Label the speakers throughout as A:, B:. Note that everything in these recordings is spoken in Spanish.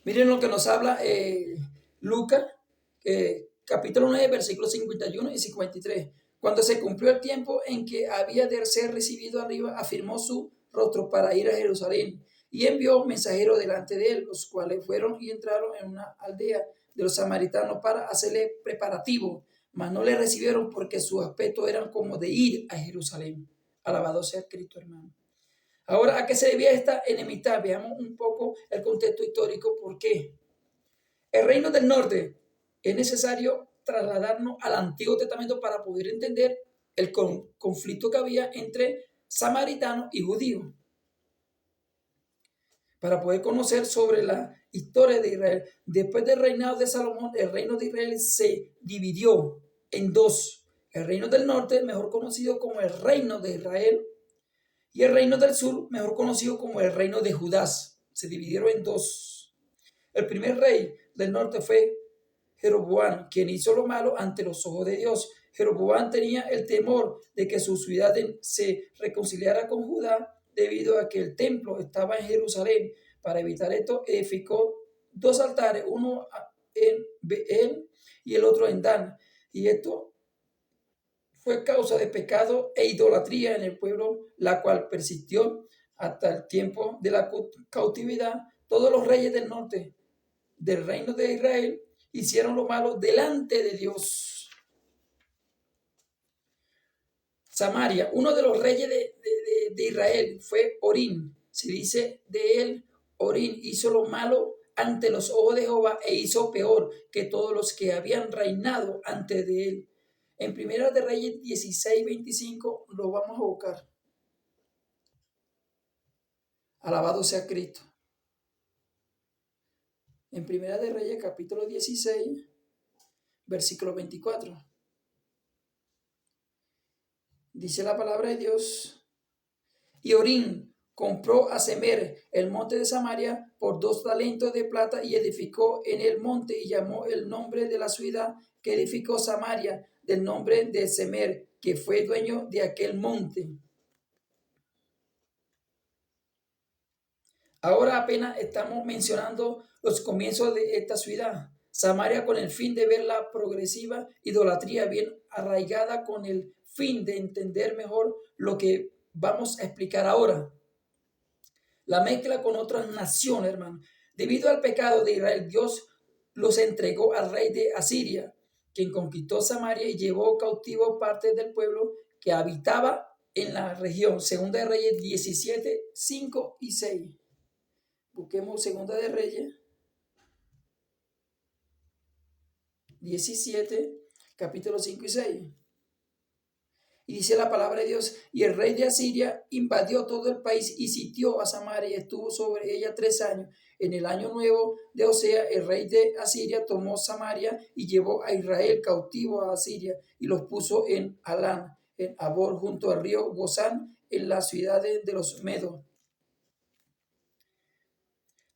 A: Miren lo que nos habla Lucas, capítulo 9, versículos 51 y 53. Cuando se cumplió el tiempo en que había de ser recibido arriba, afirmó su rostro para ir a Jerusalén y envió mensajeros delante de él, los cuales fueron y entraron en una aldea de los samaritanos para hacerle preparativo, mas no le recibieron porque su aspecto era como de ir a Jerusalén. Alabado sea Cristo, hermano. Ahora, ¿a qué se debía esta enemistad? Veamos un poco el contexto histórico. ¿Por qué? El reino del norte es necesario trasladarnos al Antiguo Testamento para poder entender el conflicto que había entre samaritanos y judíos, para poder conocer sobre la historia de Israel. Después del reinado de Salomón, el reino de Israel se dividió en dos. El reino del norte, mejor conocido como el reino de Israel, y el reino del sur, mejor conocido como el reino de Judá. Se dividieron en dos. El primer rey del norte fue Jeroboam, quien hizo lo malo ante los ojos de Dios. Jeroboam tenía el temor de que su ciudad se reconciliara con Judá debido a que el templo estaba en Jerusalén. Para evitar esto, edificó dos altares, uno en Beel y el otro en Dan. Y esto fue causa de pecado e idolatría en el pueblo, la cual persistió hasta el tiempo de la cautividad. Todos los reyes del norte del reino de Israel hicieron lo malo delante de Dios. Samaria, uno de los reyes de Israel fue Orín. Se dice de él, Orín hizo lo malo ante los ojos de Jehová e hizo peor que todos los que habían reinado antes de él. En Primera de Reyes 16:25 lo vamos a buscar. Alabado sea Cristo. En Primera de Reyes capítulo 16, versículo 24. Dice la palabra de Dios. Y Orín compró a Semer el monte de Samaria por 2 talentos de plata y edificó en el monte y llamó el nombre de la ciudad que edificó Samaria del nombre de Semer, que fue dueño de aquel monte. Ahora apenas estamos mencionando los comienzos de esta ciudad, Samaria, con el fin de ver la progresiva idolatría bien arraigada, con el fin de entender mejor lo que vamos a explicar ahora. La mezcla con otras naciones, hermano. Debido al pecado de Israel, Dios los entregó al rey de Asiria, quien conquistó Samaria y llevó cautivo parte del pueblo que habitaba en la región. Segunda de Reyes 17, 5 y 6. Busquemos Segunda de Reyes 17, capítulos 5 y 6. Y dice la palabra de Dios, y el rey de Asiria invadió todo el país y sitió a Samaria y estuvo sobre ella 3 años. En el año nuevo de Osea, el rey de Asiria tomó Samaria y llevó a Israel cautivo a Asiria y los puso en Alán, en Abor, junto al río Gozán, en las ciudades de los Medos.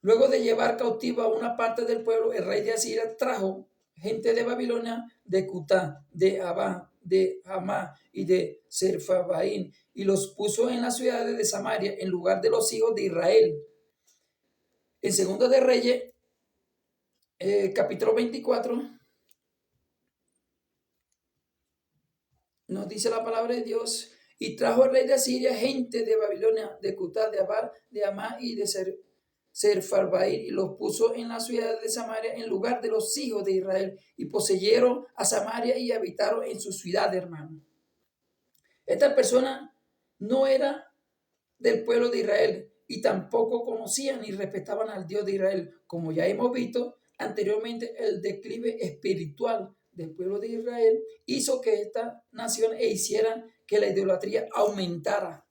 A: Luego de llevar cautiva a una parte del pueblo, el rey de Asiria trajo gente de Babilonia, de Cutá, de Abá, de Hamá y de Serfabaín, y los puso en las ciudades de Samaria en lugar de los hijos de Israel. En Segundo de Reyes, capítulo 24, nos dice la palabra de Dios, y trajo el rey de Asiria gente de Babilonia, de Cutá, de Abá, de Hamá y de Serfabaín, y los puso en la ciudad de Samaria en lugar de los hijos de Israel, y poseyeron a Samaria y habitaron en su ciudad, hermano. Esta persona no era del pueblo de Israel y tampoco conocían ni respetaban al Dios de Israel. Como ya hemos visto anteriormente, el declive espiritual del pueblo de Israel hizo que esta nación hiciera que la idolatría aumentara.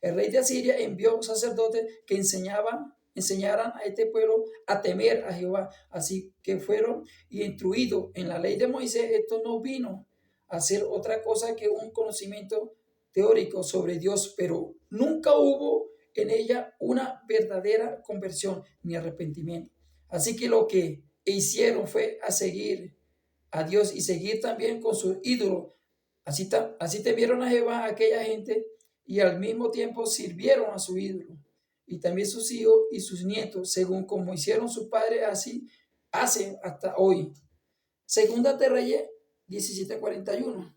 A: El rey de Asiria envió sacerdotes que enseñaran a este pueblo a temer a Jehová. Así que fueron y instruidos en la ley de Moisés. Esto no vino a ser otra cosa que un conocimiento teórico sobre Dios, pero nunca hubo en ella una verdadera conversión ni arrepentimiento. Así que lo que hicieron fue a seguir a Dios y seguir también con sus ídolos. Así temieron a Jehová aquella gente y al mismo tiempo sirvieron a su ídolo. y también sus hijos y sus nietos, según como hicieron sus padres, así hacen hasta hoy. Segunda de Reyes 17:41.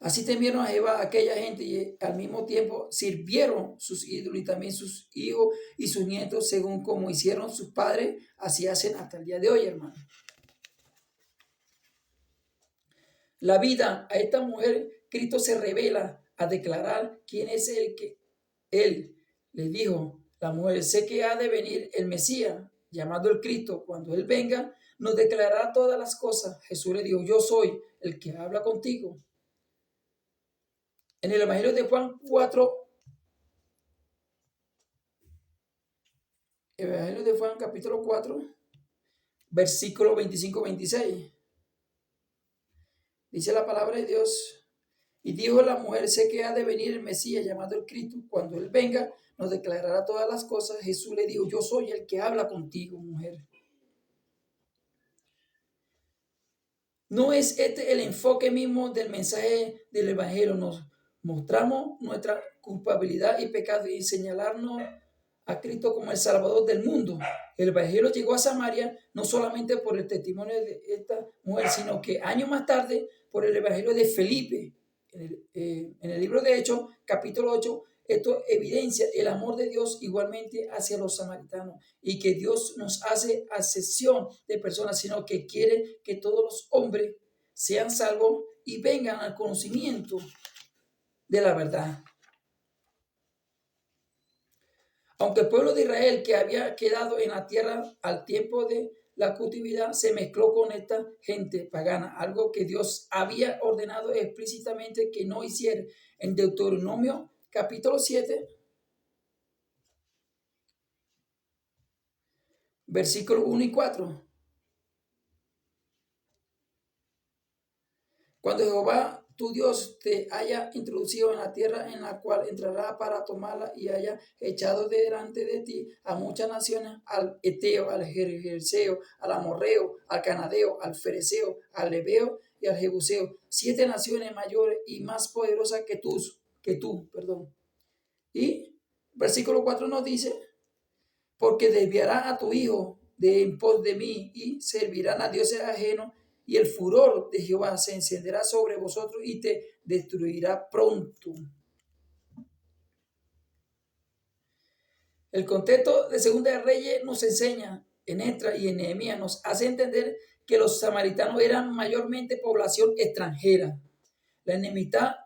A: Así temieron a Jehová aquella gente y al mismo tiempo sirvieron sus ídolos y también sus hijos y sus nietos, según como hicieron sus padres, así hacen hasta el día de hoy, hermano. La vida a esta mujer, Cristo se revela a declarar quién es el que él le dijo. La mujer, sé que ha de venir el Mesías, llamado el Cristo. Cuando él venga, nos declarará todas las cosas. Jesús le dijo, yo soy el que habla contigo. En el Evangelio de Juan 4, Evangelio de Juan capítulo 4, versículo 25-26. Dice la palabra de Dios. Y dijo la mujer, sé que ha de venir el Mesías llamado el Cristo. Cuando él venga, nos declarará todas las cosas. Jesús le dijo, yo soy el que habla contigo, mujer. ¿No es este el enfoque mismo del mensaje del Evangelio? Nos mostramos nuestra culpabilidad y pecado y señalarnos a Cristo como el Salvador del mundo. El Evangelio llegó a Samaria no solamente por el testimonio de esta mujer, sino que años más tarde por el Evangelio de Felipe. En el libro de Hechos, capítulo 8, esto evidencia el amor de Dios igualmente hacia los samaritanos y que Dios nos hace acepción de personas, sino que quiere que todos los hombres sean salvos y vengan al conocimiento de la verdad. Aunque el pueblo de Israel que había quedado en la tierra al tiempo de la cautividad se mezcló con esta gente pagana, algo que Dios había ordenado explícitamente que no hiciera. En Deuteronomio capítulo 7, versículos 1 y 4. Cuando Jehová tu Dios te haya introducido en la tierra en la cual entrará para tomarla y haya echado delante de ti a muchas naciones, al Eteo, al Gergeseo, al Amorreo, al Canadeo, al Fereceo, al Leveo y al Jebuseo, 7 naciones mayores y más poderosas que tú. Y versículo 4 nos dice, porque desviará a tu hijo de en pos de mí y servirán a dioses ajenos, y el furor de Jehová se encenderá sobre vosotros y te destruirá pronto. El contexto de Segunda de Reyes nos enseña, en Esdras y en Nehemías, nos hace entender que los samaritanos eran mayormente población extranjera. La enemistad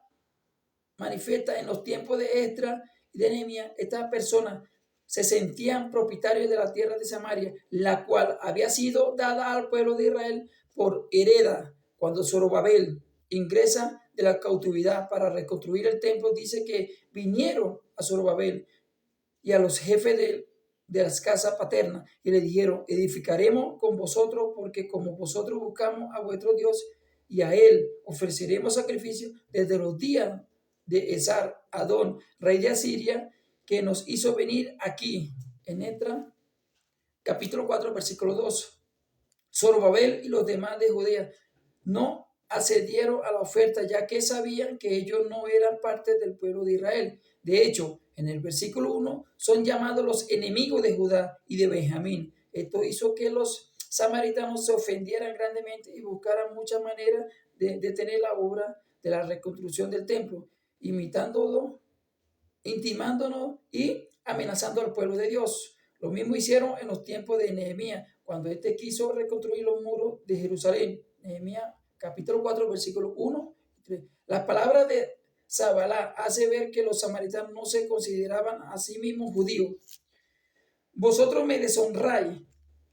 A: manifiesta en los tiempos de Esdras y de Nehemías. Estas personas se sentían propietarios de la tierra de Samaria, la cual había sido dada al pueblo de Israel por heredad. Cuando Zorobabel ingresa de la cautividad para reconstruir el templo, dice que vinieron a Zorobabel y a los jefes de las casas paternas y le dijeron, edificaremos con vosotros porque como vosotros buscamos a vuestro Dios y a él ofreceremos sacrificio desde los días de Esar Adón, rey de Asiria, que nos hizo venir aquí. En Esdras capítulo 4, versículo 2. Zorobabel y los demás de Judea no accedieron a la oferta, ya que sabían que ellos no eran parte del pueblo de Israel. De hecho, en el versículo 1 son llamados los enemigos de Judá y de Benjamín. Esto hizo que los samaritanos se ofendieran grandemente y buscaran muchas maneras de detener la obra de la reconstrucción del templo, intimándonos y amenazando al pueblo de Dios. Lo mismo hicieron en los tiempos de Nehemías, cuando éste quiso reconstruir los muros de Jerusalén. Nehemías capítulo 4, versículos 1 y 3. Las palabras de Zabalá hace ver que los samaritanos no se consideraban a sí mismos judíos. Vosotros me deshonráis.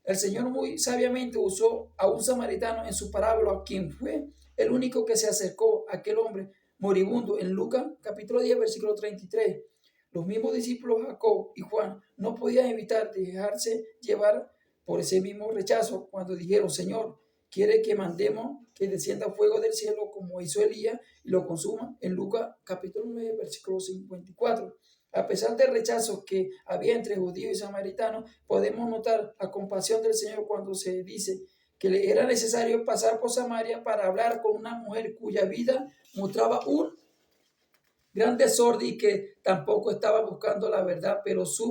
A: El Señor muy sabiamente usó a un samaritano en su parábola, quien fue el único que se acercó a aquel hombre moribundo en Lucas capítulo 10, versículo 33. Los mismos discípulos Jacob y Juan no podían evitar dejarse llevar por ese mismo rechazo cuando dijeron, Señor, ¿quiere que mandemos que descienda fuego del cielo como hizo Elías y lo consuma? En Lucas capítulo 9, versículo 54. A pesar del rechazo que había entre judíos y samaritanos, podemos notar la compasión del Señor cuando se dice que le era necesario pasar por Samaria para hablar con una mujer cuya vida mostraba un gran desorden y que tampoco estaba buscando la verdad, pero su